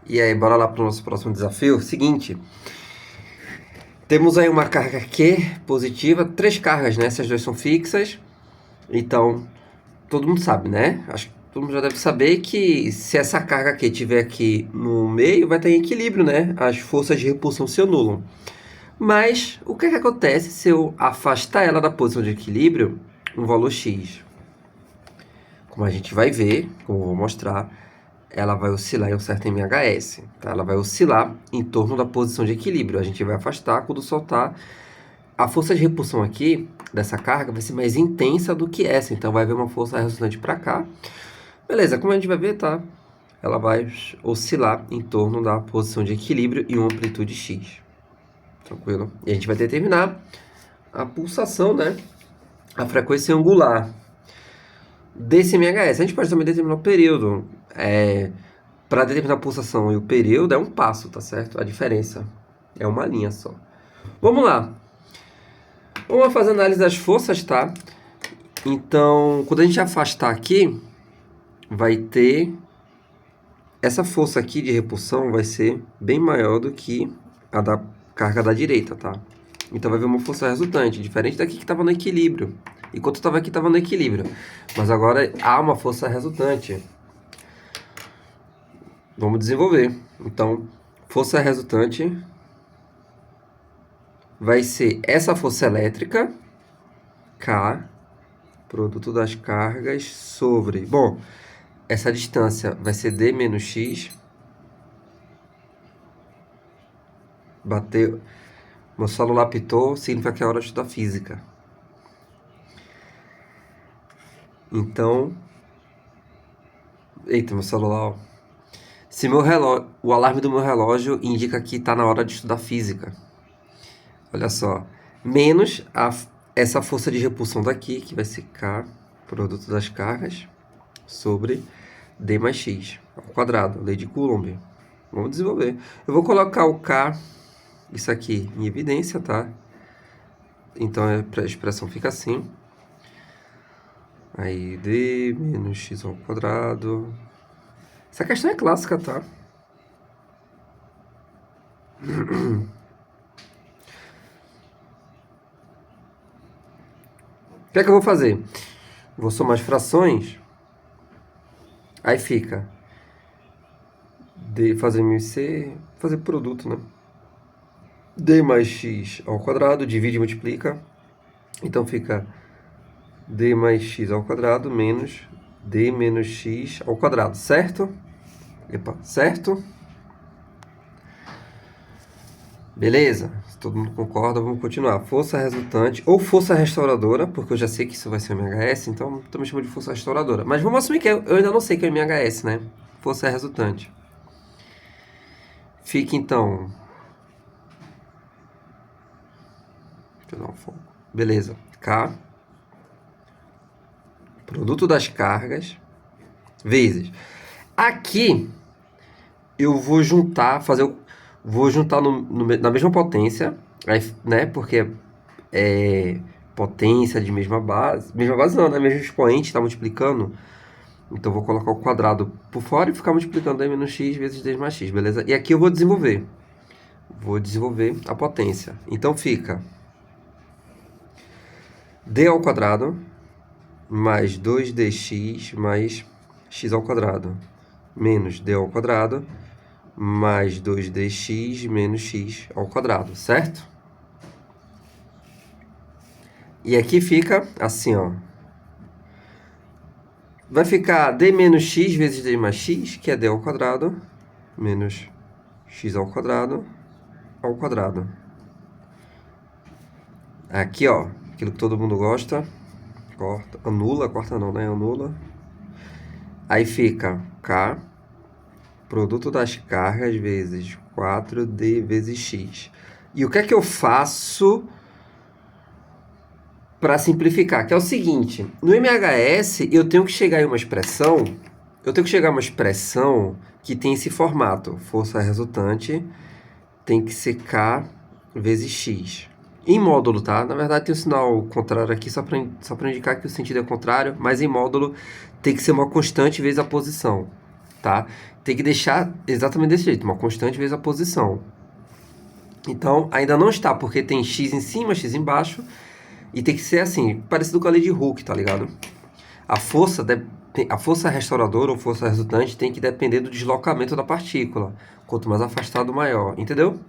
E aí, bora lá para o nosso próximo desafio. Seguinte, temos aí uma carga Q positiva, 3 cargas, né? Essas duas são fixas. Então, todo mundo sabe, né? Acho que todo mundo já deve saber que se essa carga Q estiver aqui no meio, vai estar em equilíbrio, né? As forças de repulsão se anulam. Mas, o que acontece se eu afastar ela da posição de equilíbrio, um valor X? Como a gente vai ver, como eu vou mostrar, ela vai oscilar em um certo MHS, tá? Ela vai oscilar em torno da posição de equilíbrio. A gente vai afastar quando soltar. A força de repulsão aqui, dessa carga, vai ser mais intensa do que essa. Então, vai haver uma força resultante para cá. Beleza, como a gente vai ver, tá? Ela vai oscilar em torno da posição de equilíbrio e uma amplitude X. Tranquilo? E a gente vai determinar a pulsação, né? A frequência angular desse MHS. A gente pode também determinar o período. Para determinar a pulsação e o período é um passo, tá certo? A diferença é uma linha só. Vamos lá. Vamos fazer análise das forças, tá? Então, quando a gente afastar aqui, vai ter... Essa força aqui de repulsão vai ser bem maior do que a da carga da direita, tá? Então vai haver uma força resultante, diferente daqui que estava no equilíbrio. Enquanto estava aqui, estava no equilíbrio. Mas agora há uma força resultante. Vamos desenvolver. Então, força resultante vai ser essa força elétrica, K, produto das cargas, sobre... Bom, essa distância vai ser D menos X. Bateu... Meu celular apitou, significa que é hora de estudar física. Então... Eita, meu celular... Ó. Se meu relógio... O alarme do meu relógio indica que está na hora de estudar física. Olha só. Menos essa força de repulsão daqui, que vai ser K, produto das cargas, sobre D mais X, ao quadrado, lei de Coulomb. Vamos desenvolver. Eu vou colocar o K, isso aqui, em evidência, tá? Então a expressão fica assim. Aí D menos X ao quadrado. Essa questão é clássica, tá? O que é que eu vou fazer? Vou somar as frações. Aí fica D fazer μc, fazer produto, né? D mais x ao quadrado, divide e multiplica. Então fica D mais x ao quadrado menos D menos x ao quadrado, certo? Epa, certo? Beleza? Se todo mundo concorda, vamos continuar. Força resultante ou força restauradora, porque eu já sei que isso vai ser o MHS, então também chamo de força restauradora. Mas vamos assumir que eu ainda não sei que é o MHS, né? Força resultante. Fica então... Deixa eu dar um foco. Beleza. K, produto das cargas, vezes. Aqui, eu vou juntar, vou juntar na mesma potência, né? Porque é potência de mesma base. Mesma base não, né? Mesmo expoente, está multiplicando. Então, eu vou colocar o quadrado por fora e ficar multiplicando D menos x vezes D mais x, beleza? E aqui eu vou desenvolver. Vou desenvolver a potência. Então, fica D ao quadrado mais 2dx mais x ao quadrado menos d ao quadrado mais 2dx menos x ao quadrado, certo? E aqui fica assim, ó. Vai ficar d menos x vezes d mais x, que é d ao quadrado, menos x ao quadrado. Aqui, ó, aquilo que todo mundo gosta. Corta, anula, corta não, né? Anula. Aí fica K, produto das cargas vezes 4D vezes X. E o que é que eu faço para simplificar? Que é o seguinte, no MHS eu tenho que chegar em uma expressão, que tem esse formato. Força resultante tem que ser K vezes X. Em módulo, tá? Na verdade tem um sinal contrário aqui só para indicar que o sentido é contrário, mas em módulo tem que ser uma constante vezes a posição. tá? Tem que deixar exatamente desse jeito, uma constante vezes a posição. Então, ainda não está, porque tem x em cima, x embaixo, e tem que ser assim, parecido com a lei de Hooke, tá ligado? A força restauradora ou força resultante tem que depender do deslocamento da partícula. Quanto mais afastado, maior, entendeu?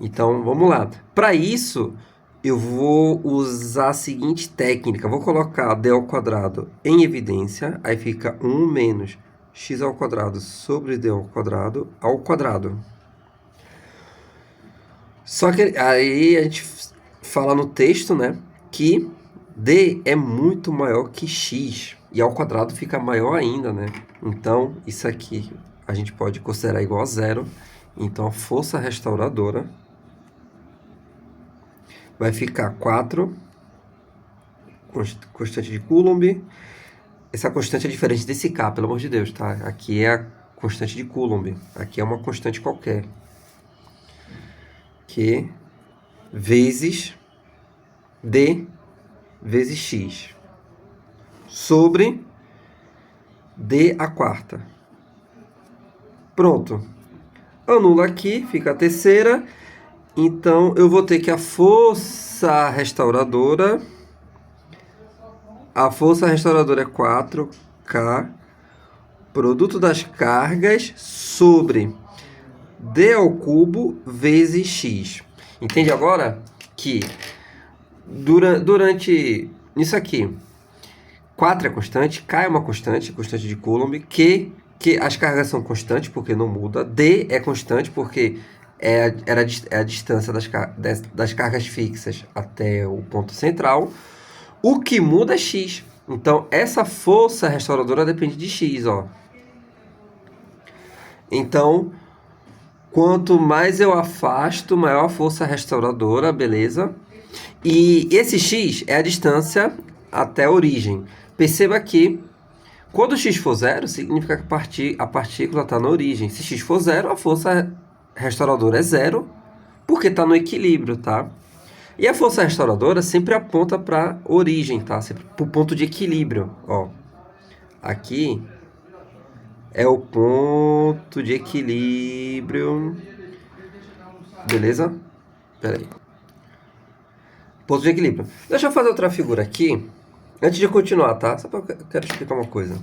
Então, vamos lá. Para isso, eu vou usar a seguinte técnica. Vou colocar d ao quadrado em evidência. Aí fica 1 menos x ao quadrado sobre d ao quadrado. Só que aí a gente fala no texto, né, que d é muito maior que x. E ao quadrado fica maior ainda, né? Então, isso aqui a gente pode considerar igual a zero. Então, a força restauradora vai ficar 4, constante de Coulomb. Essa constante é diferente desse K, pelo amor de Deus, tá? Aqui é a constante de Coulomb. Aqui é uma constante qualquer. Q vezes D vezes X. Sobre D a quarta. Pronto. Anula aqui, fica a terceira. Então, eu vou ter que a força restauradora é 4K, produto das cargas, sobre D ao cubo vezes X. Entende agora que durante isso aqui, 4 é constante, K é uma constante de Coulomb, que as cargas são constantes, porque não muda, D é constante, porque é a distância das cargas fixas até o ponto central. O que muda é x. Então, essa força restauradora depende de x, ó. Então, quanto mais eu afasto, maior a força restauradora, beleza? E esse x é a distância até a origem. Perceba que quando x for zero, significa que a partícula está na origem. Se x for zero, a força restauradora é zero, porque está no equilíbrio, tá? E a força restauradora sempre aponta para a origem, tá? Sempre para o ponto de equilíbrio, ó. Aqui é o ponto de equilíbrio. Beleza? Pera aí. Ponto de equilíbrio. Deixa eu fazer outra figura aqui, antes de continuar, tá? Só porque eu quero explicar uma coisa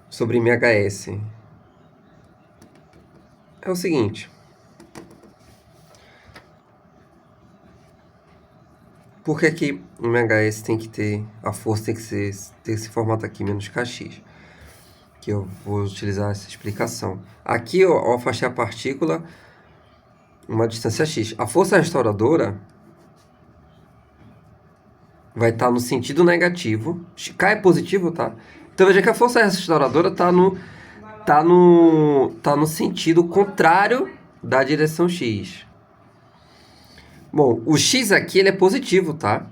sobre MHS. É o seguinte. Por que que o MHS tem que ter, a força tem que ter esse formato aqui, menos kx? Que eu vou utilizar essa explicação. Aqui eu afastei a partícula uma distância x. A força restauradora vai estar no sentido negativo. K é positivo, tá? Então veja que a força restauradora está no sentido contrário da direção x. Bom, o x aqui ele é positivo, tá?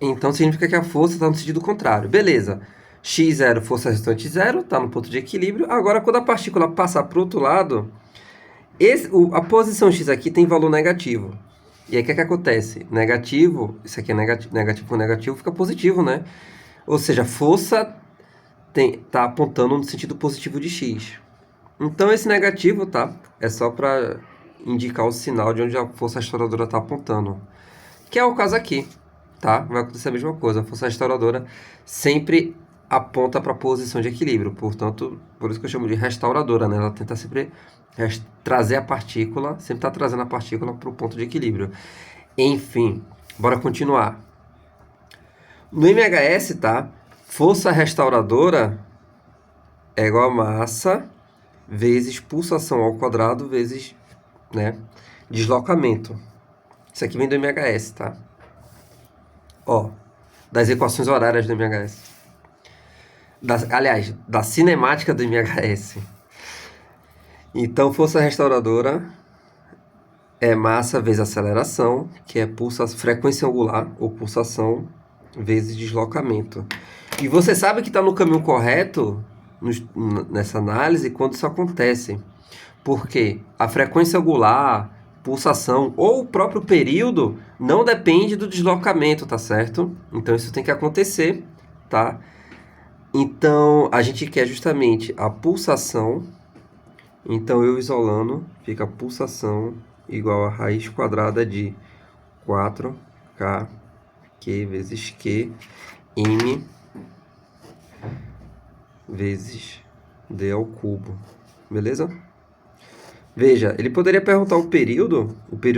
Então significa que a força está no sentido contrário. Beleza. x0, força resultante 0, está no ponto de equilíbrio. Agora, quando a partícula passar para o outro lado, a posição x aqui tem valor negativo. E aí o que acontece? Negativo, isso aqui é negativo com negativo, fica positivo, né? Ou seja, a força está apontando no sentido positivo de x. Então esse negativo, tá? É só para indicar o sinal de onde a força restauradora está apontando. Que é o caso aqui, tá? Vai acontecer a mesma coisa. A força restauradora sempre aponta para a posição de equilíbrio. Portanto, por isso que eu chamo de restauradora, né? Ela tenta sempre trazer a partícula, sempre está trazendo a partícula para o ponto de equilíbrio. Enfim, bora continuar. No MHS, tá? Força restauradora é igual a massa vezes pulsação ao quadrado vezes, né, deslocamento. Isso aqui vem do MHS, tá? Ó, das equações horárias do MHS. Aliás, da cinemática do MHS. Então, força restauradora é massa vezes aceleração, que é frequência angular, ou pulsação, vezes deslocamento. E você sabe que está no caminho correto nessa análise quando isso acontece. Porque a frequência angular, pulsação ou o próprio período não depende do deslocamento, tá certo? Então isso tem que acontecer, tá? Então, a gente quer justamente a pulsação. Então, eu isolando, fica a pulsação igual a raiz quadrada de 4K Q vezes Q M vezes D ao cubo. Beleza? Veja, ele poderia perguntar o período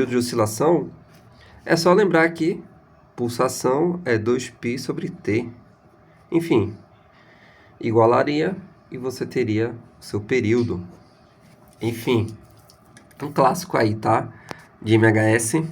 de oscilação. É só lembrar que pulsação é 2π sobre T. Enfim, igualaria e você teria o seu período. Enfim, um clássico aí, tá? De MHS.